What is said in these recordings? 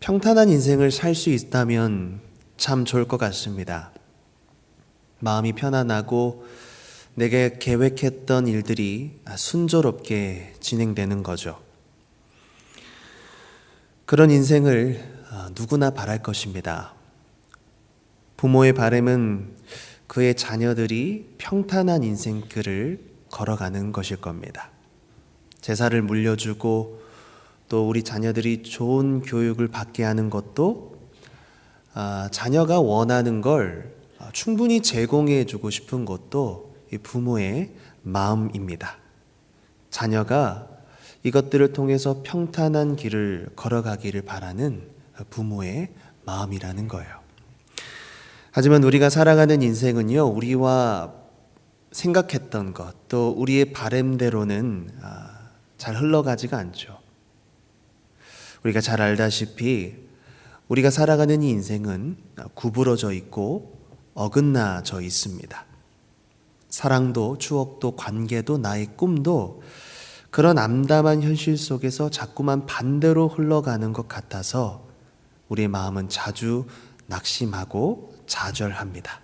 평탄한 인생을 살 수 있다면 참 좋을 것 같습니다. 마음이 편안하고 내게 계획했던 일들이 순조롭게 진행되는 거죠. 그런 인생을 누구나 바랄 것입니다. 부모의 바람은 그의 자녀들이 평탄한 인생길을 걸어가는 것일 겁니다. 재산을 물려주고 또 우리 자녀들이 좋은 교육을 받게 하는 것도 자녀가 원하는 걸 충분히 제공해 주고 싶은 것도 이 부모의 마음입니다. 자녀가 이것들을 통해서 평탄한 길을 걸어가기를 바라는 부모의 마음이라는 거예요. 하지만 우리가 살아가는 인생은요, 우리와 생각했던 것, 또 우리의 바람대로는 잘 흘러가지가 않죠. 우리가 잘 알다시피 우리가 살아가는 이 인생은 구부러져 있고 어긋나져 있습니다. 사랑도 추억도 관계도 나의 꿈도 그런 암담한 현실 속에서 자꾸만 반대로 흘러가는 것 같아서 우리의 마음은 자주 낙심하고 좌절합니다.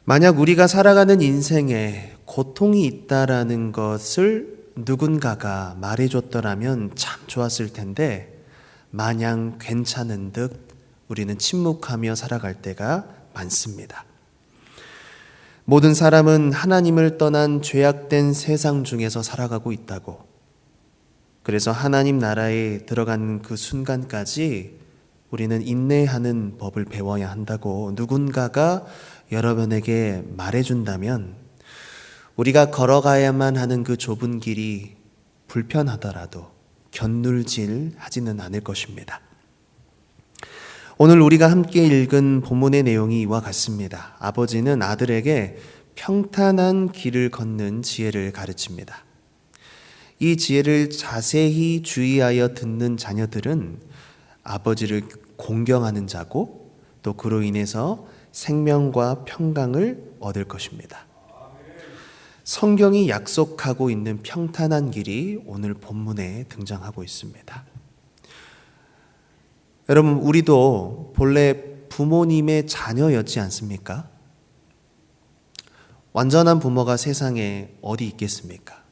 만약 우리가 살아가는 인생에 고통이 있다라는 것을 누군가가 말해줬더라면 참 좋았을 텐데 마냥 괜찮은 듯 우리는 침묵하며 살아갈 때가 많습니다. 모든 사람은 하나님을 떠난 죄악된 세상 중에서 살아가고 있다고, 그래서 하나님 나라에 들어가는 그 순간까지 우리는 인내하는 법을 배워야 한다고 누군가가 여러분에게 말해준다면 우리가 걸어가야만 하는 그 좁은 길이 불편하더라도 견눌질 하지는 않을 것입니다. 오늘 우리가 함께 읽은 본문의 내용이 이와 같습니다. 아버지는 아들에게 평탄한 길을 걷는 지혜를 가르칩니다. 이 지혜를 자세히 주의하여 듣는 자녀들은 아버지를 공경하는 자고 또 그로 인해서 생명과 평강을 얻을 것입니다. 성경이 약속하고 있는 평탄한 길이 오늘 본문에 등장하고 있습니다. 여러분, 우리도 본래 부모님의 자녀였지 않습니까? 완전한 부모가 세상에 어디 있겠습니까?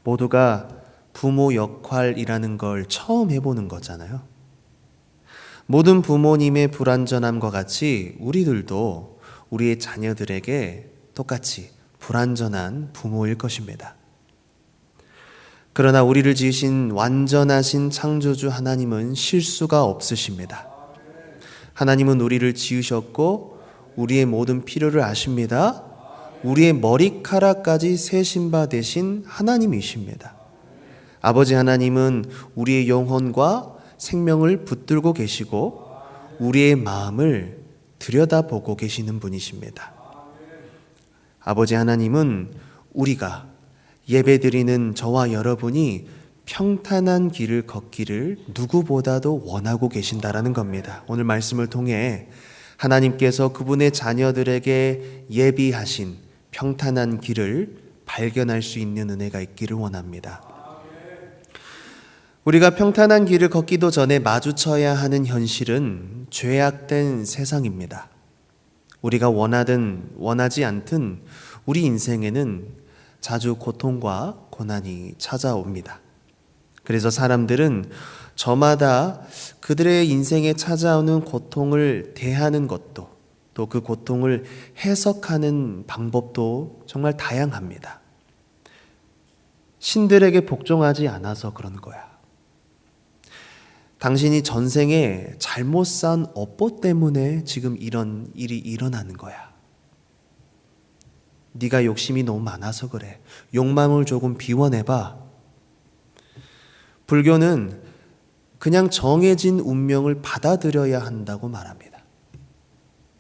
모두가 부모 역할이라는 걸 처음 해보는 거잖아요. 모든 부모님의 불완전함과 같이 우리들도 우리의 자녀들에게 똑같이 불완전한 부모일 것입니다. 그러나 우리를 지으신 완전하신 창조주 하나님은 실수가 없으십니다. 하나님은 우리를 지으셨고 우리의 모든 필요를 아십니다. 우리의 머리카락까지 세신 바 되신 하나님이십니다. 아버지 하나님은 우리의 영혼과 생명을 붙들고 계시고 우리의 마음을 들여다보고 계시는 분이십니다. 아버지 하나님은 우리가 예배드리는 저와 여러분이 평탄한 길을 걷기를 누구보다도 원하고 계신다라는 겁니다. 오늘 말씀을 통해 하나님께서 그분의 자녀들에게 예비하신 평탄한 길을 발견할 수 있는 은혜가 있기를 원합니다. 우리가 평탄한 길을 걷기도 전에 마주쳐야 하는 현실은 죄악된 세상입니다. 우리가 원하든 원하지 않든 우리 인생에는 자주 고통과 고난이 찾아옵니다. 그래서 사람들은 저마다 그들의 인생에 찾아오는 고통을 대하는 것도 또 그 고통을 해석하는 방법도 정말 다양합니다. 신들에게 복종하지 않아서 그런 거야. 당신이 전생에 잘못 산 업보 때문에 지금 이런 일이 일어나는 거야. 네가 욕심이 너무 많아서 그래. 욕망을 조금 비워내봐. 불교는 그냥 정해진 운명을 받아들여야 한다고 말합니다.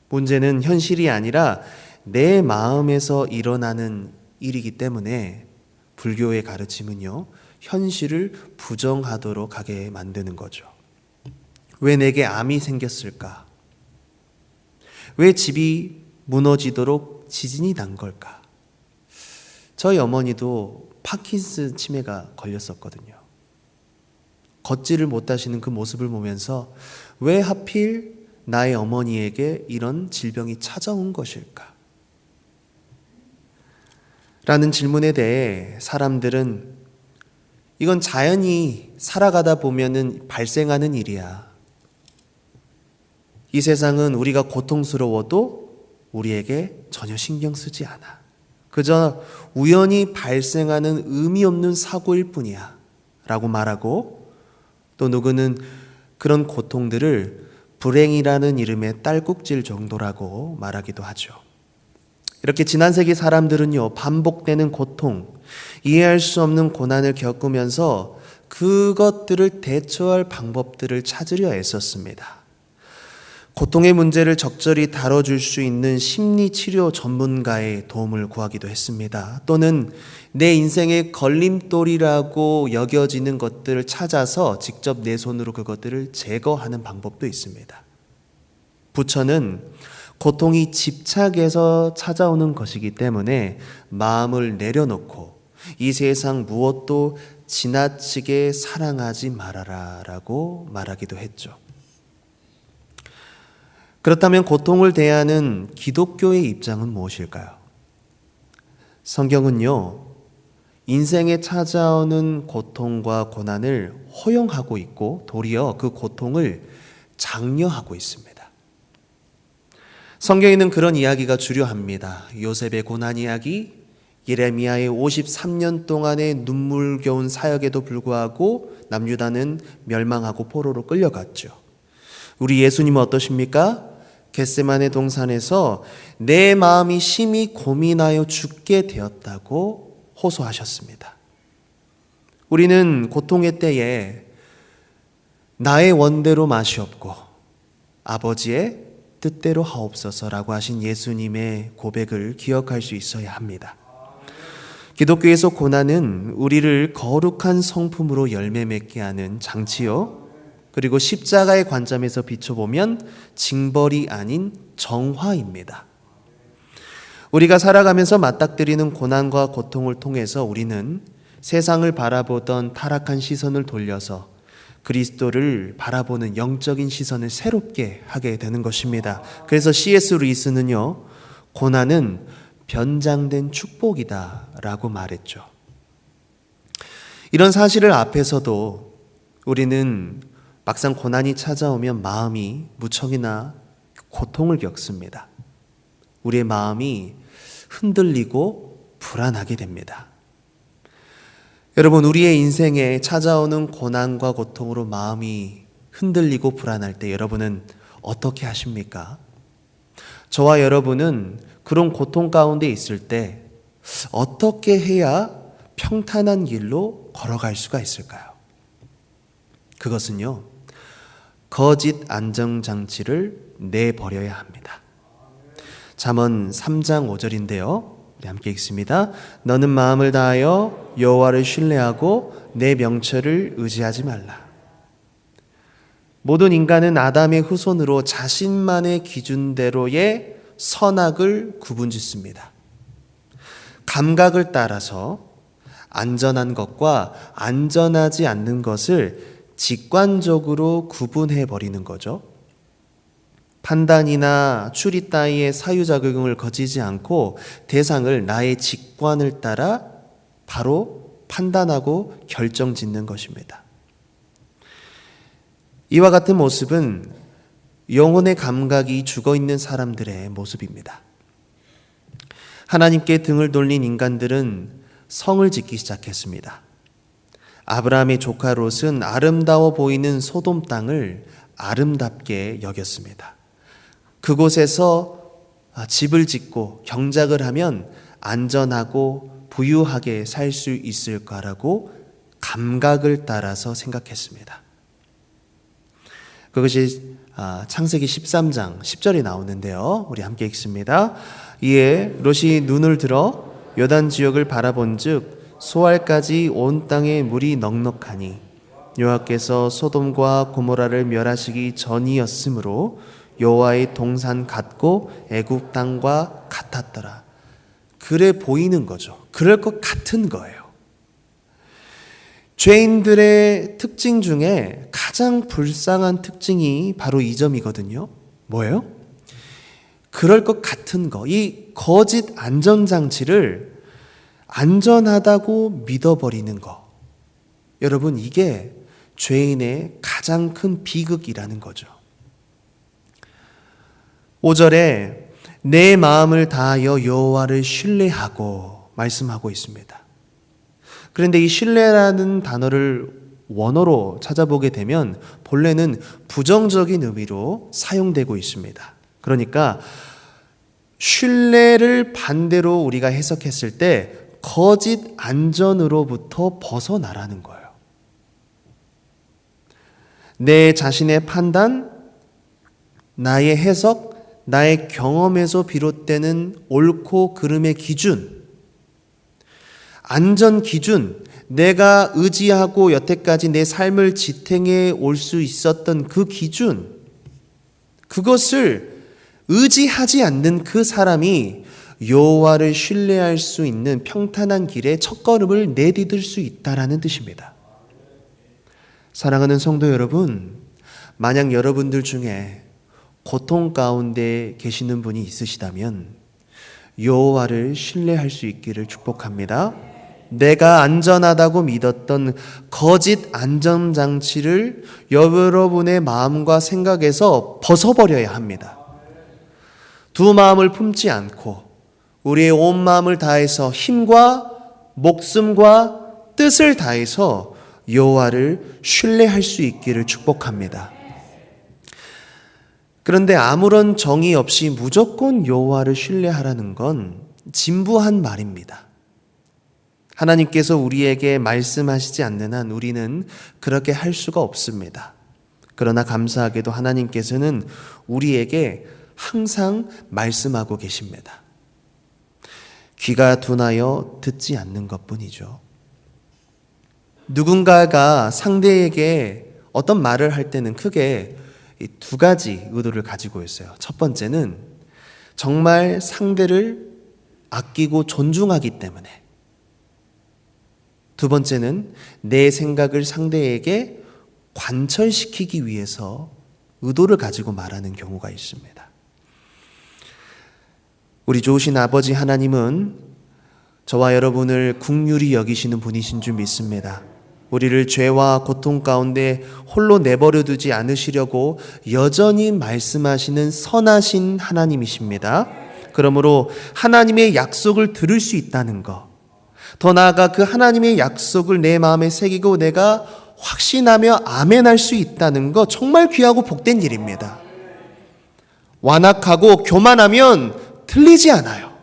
문제는 현실이 아니라 내 마음에서 일어나는 일이기 때문에 불교의 가르침은요, 현실을 부정하도록 하게 만드는 거죠. 왜 내게 암이 생겼을까? 왜 집이 무너지도록 지진이 난 걸까? 저희 어머니도 파킨슨 치매가 걸렸었거든요. 걷지를 못하시는 그 모습을 보면서 왜 하필 나의 어머니에게 이런 질병이 찾아온 것일까? 라는 질문에 대해 사람들은 이건 자연히 살아가다 보면은 발생하는 일이야. 이 세상은 우리가 고통스러워도 우리에게 전혀 신경 쓰지 않아. 그저 우연히 발생하는 의미 없는 사고일 뿐이야. 라고 말하고 또 누구는 그런 고통들을 불행이라는 이름의 딸꾹질 정도라고 말하기도 하죠. 이렇게 지난 세기 사람들은요, 반복되는 고통, 이해할 수 없는 고난을 겪으면서 그것들을 대처할 방법들을 찾으려 애썼습니다. 고통의 문제를 적절히 다뤄줄 수 있는 심리치료 전문가의 도움을 구하기도 했습니다. 또는 내 인생의 걸림돌이라고 여겨지는 것들을 찾아서 직접 내 손으로 그것들을 제거하는 방법도 있습니다. 부처는 고통이 집착해서 찾아오는 것이기 때문에 마음을 내려놓고 이 세상 무엇도 지나치게 사랑하지 말아라 라고 말하기도 했죠. 그렇다면 고통을 대하는 기독교의 입장은 무엇일까요? 성경은요, 인생에 찾아오는 고통과 고난을 허용하고 있고 도리어 그 고통을 장려하고 있습니다. 성경에는 그런 이야기가 주요합니다. 요셉의 고난 이야기, 예레미야의 53년 동안의 눈물겨운 사역에도 불구하고 남유다는 멸망하고 포로로 끌려갔죠. 우리 예수님은 어떠십니까? 겟세마네 동산에서 내 마음이 심히 고민하여 죽게 되었다고 호소하셨습니다. 우리는 고통의 때에 나의 원대로 마시옵고 아버지의 뜻대로 하옵소서라고 하신 예수님의 고백을 기억할 수 있어야 합니다. 기독교에서 고난은 우리를 거룩한 성품으로 열매 맺게 하는 장치요, 그리고 십자가의 관점에서 비춰보면 징벌이 아닌 정화입니다. 우리가 살아가면서 맞닥뜨리는 고난과 고통을 통해서 우리는 세상을 바라보던 타락한 시선을 돌려서 그리스도를 바라보는 영적인 시선을 새롭게 하게 되는 것입니다. 그래서 C.S. 루이스는요, 고난은 변장된 축복이다 라고 말했죠. 이런 사실을 앞에서도 우리는 막상 고난이 찾아오면 마음이 무척이나 고통을 겪습니다. 우리의 마음이 흔들리고 불안하게 됩니다. 여러분, 우리의 인생에 찾아오는 고난과 고통으로 마음이 흔들리고 불안할 때 여러분은 어떻게 하십니까? 저와 여러분은 그런 고통 가운데 있을 때 어떻게 해야 평탄한 길로 걸어갈 수가 있을까요? 그것은요, 거짓 안정장치를 내버려야 합니다. 잠언 3장 5절인데요. 우리 함께 읽습니다. 너는 마음을 다하여 여호와를 신뢰하고 내 명철을 의지하지 말라. 모든 인간은 아담의 후손으로 자신만의 기준대로의 선악을 구분짓습니다. 감각을 따라서 안전한 것과 안전하지 않는 것을 직관적으로 구분해 버리는 거죠. 판단이나 추리 따위의 사유작용을 거치지 않고 대상을 나의 직관을 따라 바로 판단하고 결정짓는 것입니다. 이와 같은 모습은 영혼의 감각이 죽어있는 사람들의 모습입니다. 하나님께 등을 돌린 인간들은 성을 짓기 시작했습니다. 아브라함의 조카 롯은 아름다워 보이는 소돔 땅을 아름답게 여겼습니다. 그곳에서 집을 짓고 경작을 하면 안전하고 부유하게 살 수 있을 거라고 감각을 따라서 생각했습니다. 그것이 창세기 13장 10절에 나오는데요. 우리 함께 읽습니다. 이에 롯이 눈을 들어 요단 지역을 바라본즉 소알까지 온 땅에 물이 넉넉하니 여호와께서 소돔과 고모라를 멸하시기 전이었으므로 여호와의 동산 같고 애굽 땅과 같았더라. 그래 보이는 거죠. 그럴 것 같은 거예요. 죄인들의 특징 중에 가장 불쌍한 특징이 바로 이 점이거든요. 뭐예요? 그럴 것 같은 거, 이 거짓 안전장치를 안전하다고 믿어버리는 거. 여러분, 이게 죄인의 가장 큰 비극이라는 거죠. 5절에 내 마음을 다하여 여호와를 신뢰하고 말씀하고 있습니다. 그런데 이 신뢰라는 단어를 원어로 찾아보게 되면 본래는 부정적인 의미로 사용되고 있습니다. 그러니까 신뢰를 반대로 우리가 해석했을 때 거짓 안전으로부터 벗어나라는 거예요. 내 자신의 판단, 나의 해석, 나의 경험에서 비롯되는 옳고 그름의 기준, 안전 기준, 내가 의지하고 여태까지 내 삶을 지탱해 올 수 있었던 그 기준, 그것을 의지하지 않는 그 사람이 여호와를 신뢰할 수 있는 평탄한 길에 첫걸음을 내디딜 수 있다라는 뜻입니다. 사랑하는 성도 여러분, 만약 여러분들 중에 고통 가운데 계시는 분이 있으시다면 여호와를 신뢰할 수 있기를 축복합니다. 내가 안전하다고 믿었던 거짓 안전장치를 여러분의 마음과 생각에서 벗어버려야 합니다. 두 마음을 품지 않고 우리의 온 마음을 다해서 힘과 목숨과 뜻을 다해서 여호와를 신뢰할 수 있기를 축복합니다. 그런데 아무런 정의 없이 무조건 여호와를 신뢰하라는 건 진부한 말입니다. 하나님께서 우리에게 말씀하시지 않는 한 우리는 그렇게 할 수가 없습니다. 그러나 감사하게도 하나님께서는 우리에게 항상 말씀하고 계십니다. 귀가 둔하여 듣지 않는 것뿐이죠. 누군가가 상대에게 어떤 말을 할 때는 크게 두 가지 의도를 가지고 있어요. 첫 번째는 정말 상대를 아끼고 존중하기 때문에, 두 번째는 내 생각을 상대에게 관철시키기 위해서 의도를 가지고 말하는 경우가 있습니다. 우리 좋으신 아버지 하나님은 저와 여러분을 긍휼히 여기시는 분이신 줄 믿습니다. 우리를 죄와 고통 가운데 홀로 내버려 두지 않으시려고 여전히 말씀하시는 선하신 하나님이십니다. 그러므로 하나님의 약속을 들을 수 있다는 것, 더 나아가 그 하나님의 약속을 내 마음에 새기고 내가 확신하며 아멘할 수 있다는 것, 정말 귀하고 복된 일입니다. 완악하고 교만하면 틀리지 않아요.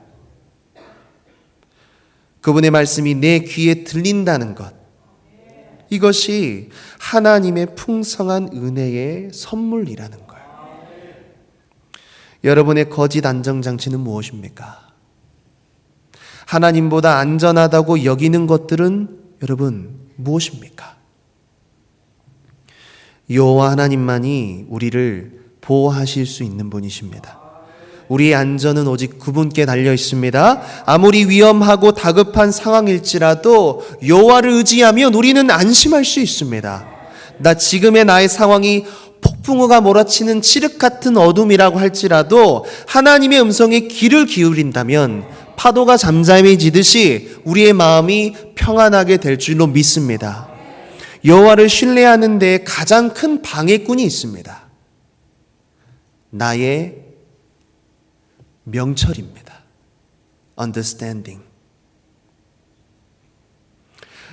그분의 말씀이 내 귀에 들린다는 것, 이것이 하나님의 풍성한 은혜의 선물이라는 거예요. 여러분의 거짓 안전장치는 무엇입니까? 하나님보다 안전하다고 여기는 것들은 여러분 무엇입니까? 여호와 하나님만이 우리를 보호하실 수 있는 분이십니다. 우리의 안전은 오직 그분께 달려 있습니다. 아무리 위험하고 다급한 상황일지라도 여호와를 의지하면 우리는 안심할 수 있습니다. 지금의 나의 상황이 폭풍우가 몰아치는 칠흑 같은 어둠이라고 할지라도 하나님의 음성에 귀를 기울인다면 파도가 잠잠해지듯이 우리의 마음이 평안하게 될 줄로 믿습니다. 여호와를 신뢰하는 데 가장 큰 방해꾼이 있습니다. 나의 명철입니다. understanding.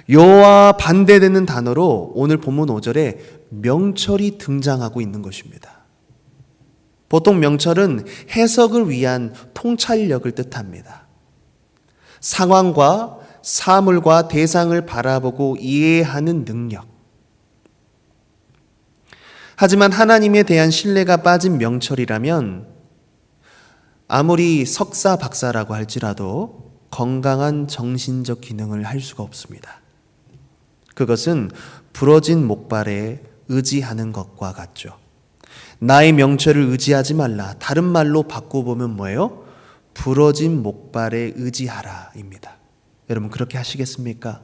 여호와 반대되는 단어로 오늘 본문 5절에 명철이 등장하고 있는 것입니다. 보통 명철은 해석을 위한 통찰력을 뜻합니다. 상황과 사물과 대상을 바라보고 이해하는 능력. 하지만 하나님에 대한 신뢰가 빠진 명철이라면 아무리 석사 박사라고 할지라도 건강한 정신적 기능을 할 수가 없습니다. 그것은 부러진 목발에 의지하는 것과 같죠. 나의 명철을 의지하지 말라. 다른 말로 바꿔보면 뭐예요? 부러진 목발에 의지하라 입니다. 여러분 그렇게 하시겠습니까?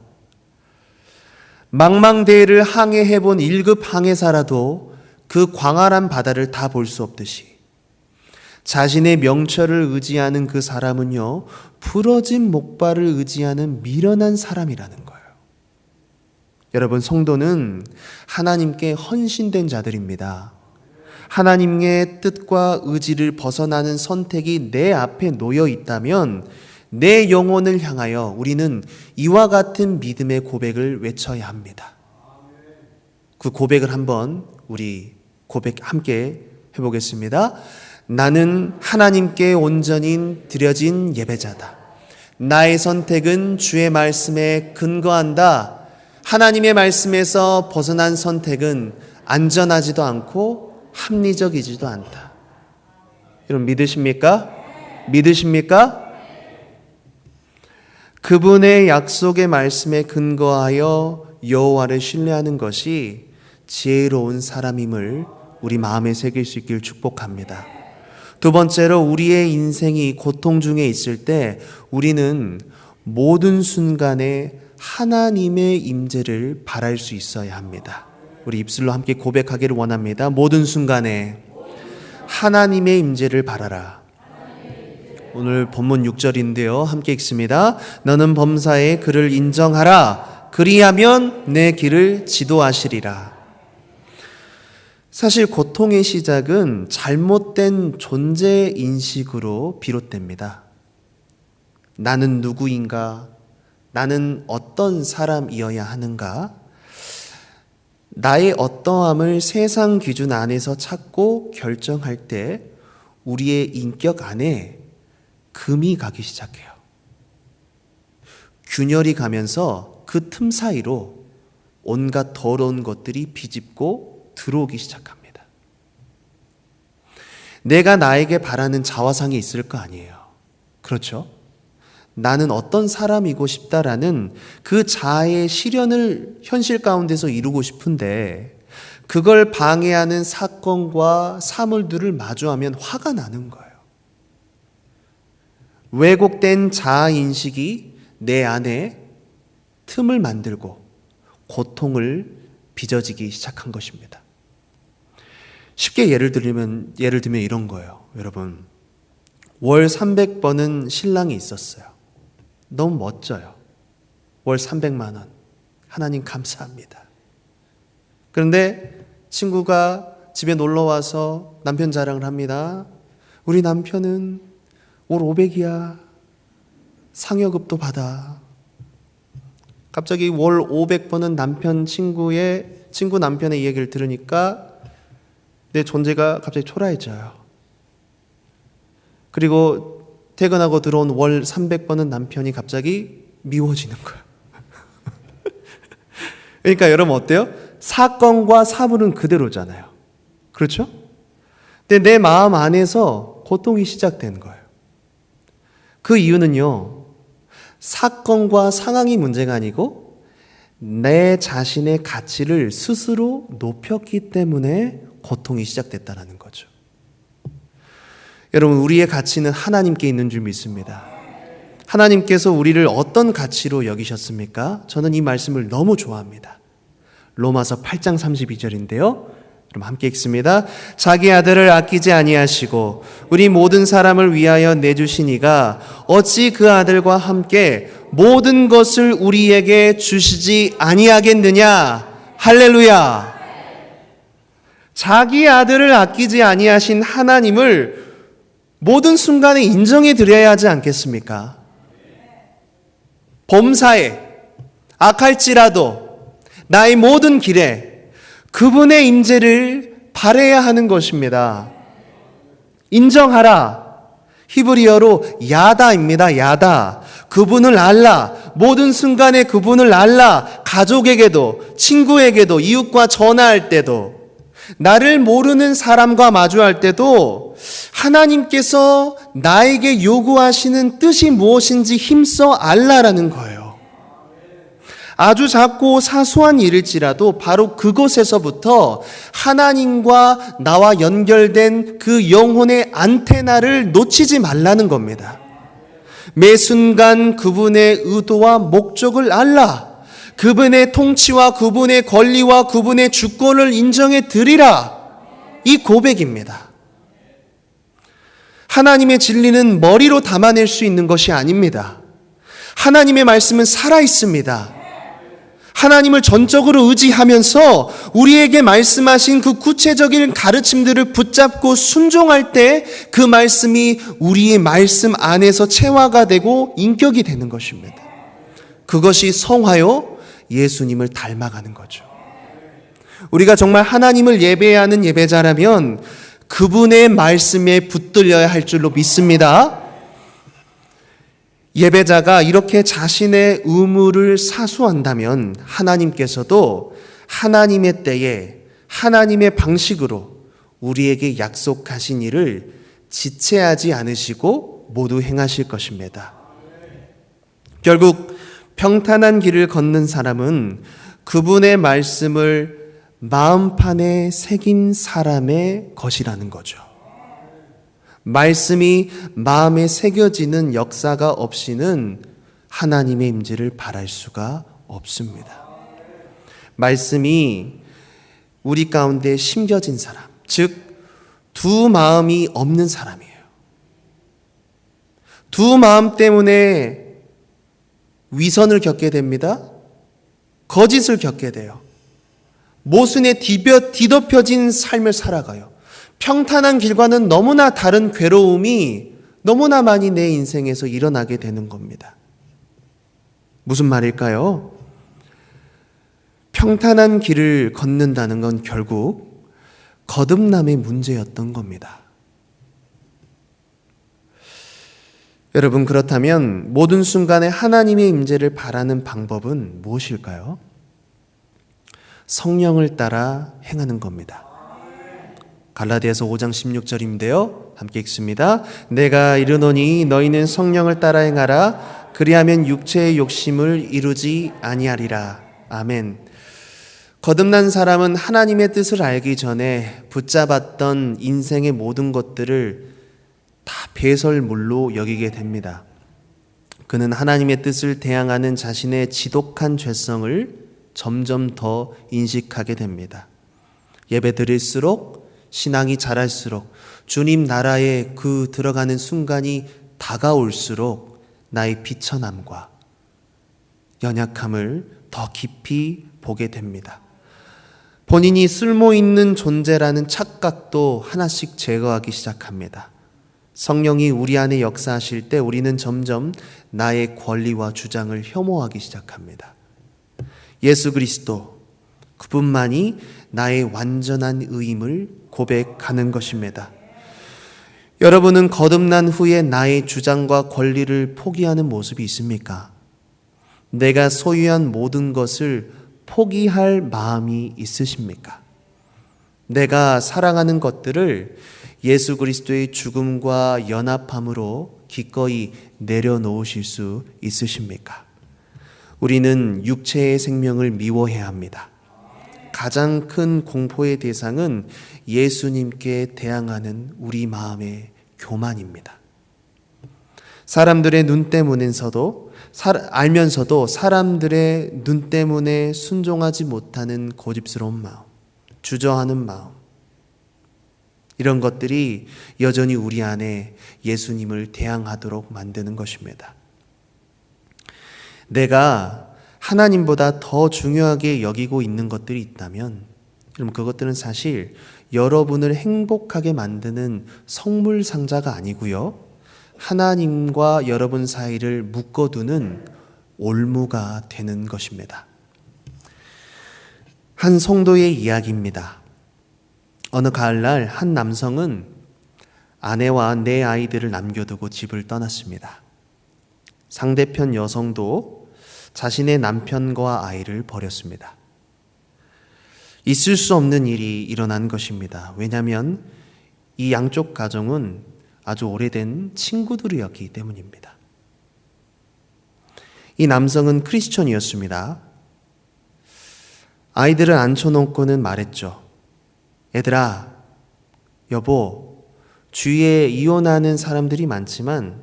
망망대해를 항해해본 1급 항해사라도 그 광활한 바다를 다 볼 수 없듯이 자신의 명철을 의지하는 그 사람은요, 부러진 목발을 의지하는 미련한 사람이라는 거예요. 여러분, 성도는 하나님께 헌신된 자들입니다. 하나님의 뜻과 의지를 벗어나는 선택이 내 앞에 놓여 있다면 내 영혼을 향하여 우리는 이와 같은 믿음의 고백을 외쳐야 합니다. 그 고백을 한번 우리 함께 해보겠습니다. 나는 하나님께 온전히 드려진 예배자다. 나의 선택은 주의 말씀에 근거한다. 하나님의 말씀에서 벗어난 선택은 안전하지도 않고 합리적이지도 않다. 여러분, 믿으십니까? 믿으십니까? 그분의 약속의 말씀에 근거하여 여호와를 신뢰하는 것이 지혜로운 사람임을 우리 마음에 새길 수 있길 축복합니다. 두 번째로, 우리의 인생이 고통 중에 있을 때 우리는 모든 순간에 하나님의 임재를 바랄 수 있어야 합니다. 우리 입술로 함께 고백하기를 원합니다. 모든 순간에 하나님의 임재를 바라라. 오늘 본문 6절인데요. 함께 읽습니다. 너는 범사에 그를 인정하라. 그리하면 내 길을 지도하시리라. 사실 고통의 시작은 잘못된 존재 인식으로 비롯됩니다. 나는 누구인가? 나는 어떤 사람이어야 하는가? 나의 어떠함을 세상 기준 안에서 찾고 결정할 때 우리의 인격 안에 금이 가기 시작해요. 균열이 가면서 그 틈 사이로 온갖 더러운 것들이 비집고 들어오기 시작합니다. 내가 나에게 바라는 자화상이 있을 거 아니에요. 그렇죠? 나는 어떤 사람이고 싶다라는 그 자아의 실현을 현실 가운데서 이루고 싶은데 그걸 방해하는 사건과 사물들을 마주하면 화가 나는 거예요. 왜곡된 자아인식이 내 안에 틈을 만들고 고통을 빚어지기 시작한 것입니다. 쉽게 예를 들면 이런 거예요. 여러분, 월 300번은 신랑이 있었어요. 너무 멋져요. 월 300만 원. 하나님 감사합니다. 그런데 친구가 집에 놀러 와서 남편 자랑을 합니다. 우리 남편은 월 500이야. 상여급도 받아. 갑자기 월 500번은 친구 남편의 이야기를 들으니까 내 존재가 갑자기 초라해져요. 그리고 퇴근하고 들어온 월 300번은 남편이 갑자기 미워지는 거예요. 그러니까 여러분 어때요? 사건과 사물은 그대로잖아요. 그렇죠? 근데 내 마음 안에서 고통이 시작된 거예요. 그 이유는요, 사건과 상황이 문제가 아니고 내 자신의 가치를 스스로 높였기 때문에 고통이 시작됐다는 거죠. 여러분, 우리의 가치는 하나님께 있는 줄 믿습니다. 하나님께서 우리를 어떤 가치로 여기셨습니까? 저는 이 말씀을 너무 좋아합니다. 로마서 8장 32절인데요. 그럼 함께 읽습니다. 자기 아들을 아끼지 아니하시고 우리 모든 사람을 위하여 내주시니가 어찌 그 아들과 함께 모든 것을 우리에게 주시지 아니하겠느냐. 할렐루야. 자기 아들을 아끼지 아니하신 하나님을 모든 순간에 인정해 드려야 하지 않겠습니까? 범사에 악할지라도 나의 모든 길에 그분의 임재를 바라야 하는 것입니다. 인정하라. 히브리어로 야다입니다. 야다. 그분을 알라. 모든 순간에 그분을 알라. 가족에게도, 친구에게도, 이웃과 전화할 때도, 나를 모르는 사람과 마주할 때도 하나님께서 나에게 요구하시는 뜻이 무엇인지 힘써 알라라는 거예요. 아주 작고 사소한 일일지라도 바로 그곳에서부터 하나님과 나와 연결된 그 영혼의 안테나를 놓치지 말라는 겁니다. 매 순간 그분의 의도와 목적을 알라. 그분의 통치와 그분의 권리와 그분의 주권을 인정해 드리라. 이 고백입니다. 하나님의 진리는 머리로 담아낼 수 있는 것이 아닙니다. 하나님의 말씀은 살아있습니다. 하나님을 전적으로 의지하면서 우리에게 말씀하신 그 구체적인 가르침들을 붙잡고 순종할 때 그 말씀이 우리의 말씀 안에서 체화가 되고 인격이 되는 것입니다. 그것이 성화요, 예수님을 닮아가는 거죠. 우리가 정말 하나님을 예배하는 예배자라면 그분의 말씀에 붙들려야 할 줄로 믿습니다. 예배자가 이렇게 자신의 의무를 사수한다면 하나님께서도 하나님의 때에 하나님의 방식으로 우리에게 약속하신 일을 지체하지 않으시고 모두 행하실 것입니다. 결국 평탄한 길을 걷는 사람은 그분의 말씀을 마음판에 새긴 사람의 것이라는 거죠. 말씀이 마음에 새겨지는 역사가 없이는 하나님의 임재를 바랄 수가 없습니다. 말씀이 우리 가운데 심겨진 사람, 즉 두 마음이 없는 사람이에요. 두 마음 때문에 위선을 겪게 됩니다. 거짓을 겪게 돼요. 모순에 뒤덮여진 삶을 살아가요. 평탄한 길과는 너무나 다른 괴로움이 너무나 많이 내 인생에서 일어나게 되는 겁니다. 무슨 말일까요? 평탄한 길을 걷는다는 건 결국 거듭남의 문제였던 겁니다. 여러분, 그렇다면 모든 순간에 하나님의 임재를 바라는 방법은 무엇일까요? 성령을 따라 행하는 겁니다. 갈라디아서 5장 16절인데요. 함께 읽습니다. 내가 이르노니 너희는 성령을 따라 행하라. 그리하면 육체의 욕심을 이루지 아니하리라. 아멘. 거듭난 사람은 하나님의 뜻을 알기 전에 붙잡았던 인생의 모든 것들을 다 배설물로 여기게 됩니다. 그는 하나님의 뜻을 대항하는 자신의 지독한 죄성을 점점 더 인식하게 됩니다. 예배 드릴수록, 신앙이 자랄수록, 주님 나라에 그 들어가는 순간이 다가올수록 나의 비천함과 연약함을 더 깊이 보게 됩니다. 본인이 쓸모있는 존재라는 착각도 하나씩 제거하기 시작합니다. 성령이 우리 안에 역사하실 때 우리는 점점 나의 권리와 주장을 혐오하기 시작합니다. 예수 그리스도, 그분만이 나의 완전한 의임을 고백하는 것입니다. 여러분은 거듭난 후에 나의 주장과 권리를 포기하는 모습이 있습니까? 내가 소유한 모든 것을 포기할 마음이 있으십니까? 내가 사랑하는 것들을 예수 그리스도의 죽음과 연합함으로 기꺼이 내려놓으실 수 있으십니까? 우리는 육체의 생명을 미워해야 합니다. 가장 큰 공포의 대상은 예수님께 대항하는 우리 마음의 교만입니다. 사람들의 눈 때문에서도 알면서도 사람들의 눈 때문에 순종하지 못하는 고집스러운 마음, 주저하는 마음, 이런 것들이 여전히 우리 안에 예수님을 대항하도록 만드는 것입니다. 내가 하나님보다 더 중요하게 여기고 있는 것들이 있다면, 그럼 그것들은 사실 여러분을 행복하게 만드는 성물 상자가 아니고요, 하나님과 여러분 사이를 묶어두는 올무가 되는 것입니다. 한 성도의 이야기입니다. 어느 가을날 한 남성은 아내와 네 아이들을 남겨두고 집을 떠났습니다. 상대편 여성도 자신의 남편과 아이를 버렸습니다. 있을 수 없는 일이 일어난 것입니다. 왜냐하면 이 양쪽 가정은 아주 오래된 친구들이었기 때문입니다. 이 남성은 크리스천이었습니다. 아이들을 앉혀놓고는 말했죠. 얘들아, 여보, 주위에 이혼하는 사람들이 많지만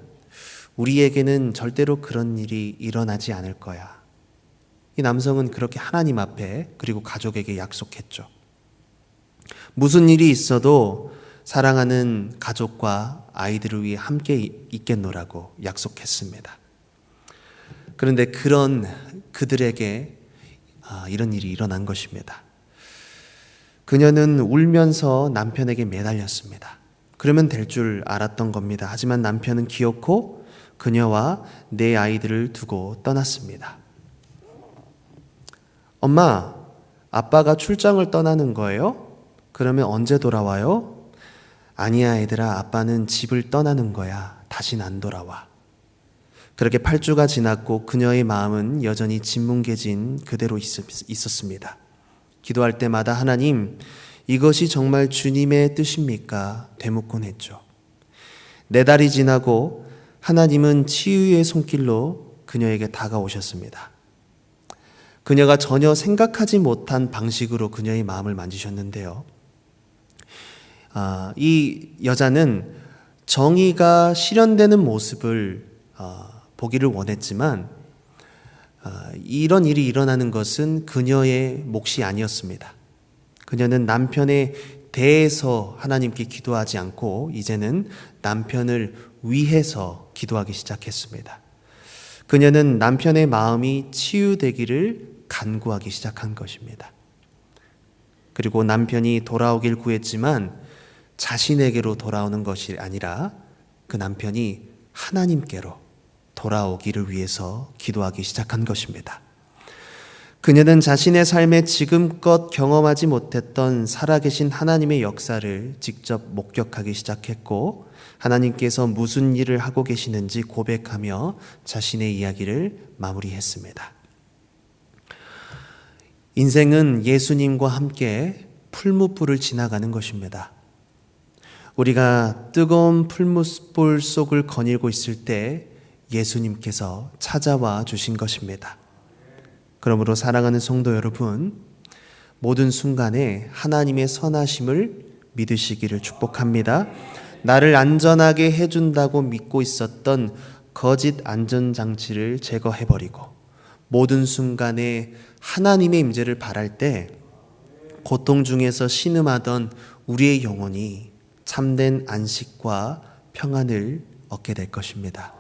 우리에게는 절대로 그런 일이 일어나지 않을 거야. 이 남성은 그렇게 하나님 앞에 그리고 가족에게 약속했죠. 무슨 일이 있어도 사랑하는 가족과 아이들을 위해 함께 있겠노라고 약속했습니다. 그런데 그런 그들에게 이런 일이 일어난 것입니다. 그녀는 울면서 남편에게 매달렸습니다. 그러면 될 줄 알았던 겁니다. 하지만 남편은 기어코 그녀와 네 아이들을 두고 떠났습니다. 엄마, 아빠가 출장을 떠나는 거예요? 그러면 언제 돌아와요? 아니야, 얘들아. 아빠는 집을 떠나는 거야. 다신 안 돌아와. 그렇게 8주가 지났고 그녀의 마음은 여전히 진뭉개진 그대로 있었습니다. 기도할 때마다 하나님, 이것이 정말 주님의 뜻입니까? 되묻곤 했죠. 4달이 지나고 하나님은 치유의 손길로 그녀에게 다가오셨습니다. 그녀가 전혀 생각하지 못한 방식으로 그녀의 마음을 만지셨는데요. 이 여자는 정의가 실현되는 모습을 보기를 원했지만 이런 일이 일어나는 것은 그녀의 몫이 아니었습니다. 그녀는 남편에 대해서 하나님께 기도하지 않고 이제는 남편을 위해서 기도하기 시작했습니다. 그녀는 남편의 마음이 치유되기를 간구하기 시작한 것입니다. 그리고 남편이 돌아오길 구했지만 자신에게로 돌아오는 것이 아니라 그 남편이 하나님께로 돌아오기를 위해서 기도하기 시작한 것입니다. 그녀는 자신의 삶에 지금껏 경험하지 못했던 살아계신 하나님의 역사를 직접 목격하기 시작했고 하나님께서 무슨 일을 하고 계시는지 고백하며 자신의 이야기를 마무리했습니다. 인생은 예수님과 함께 풀무불을 지나가는 것입니다. 우리가 뜨거운 풀무불 속을 거닐고 있을 때 예수님께서 찾아와 주신 것입니다. 그러므로 사랑하는 성도 여러분, 모든 순간에 하나님의 선하심을 믿으시기를 축복합니다. 나를 안전하게 해준다고 믿고 있었던 거짓 안전장치를 제거해버리고 모든 순간에 하나님의 임재를 바랄 때 고통 중에서 신음하던 우리의 영혼이 참된 안식과 평안을 얻게 될 것입니다.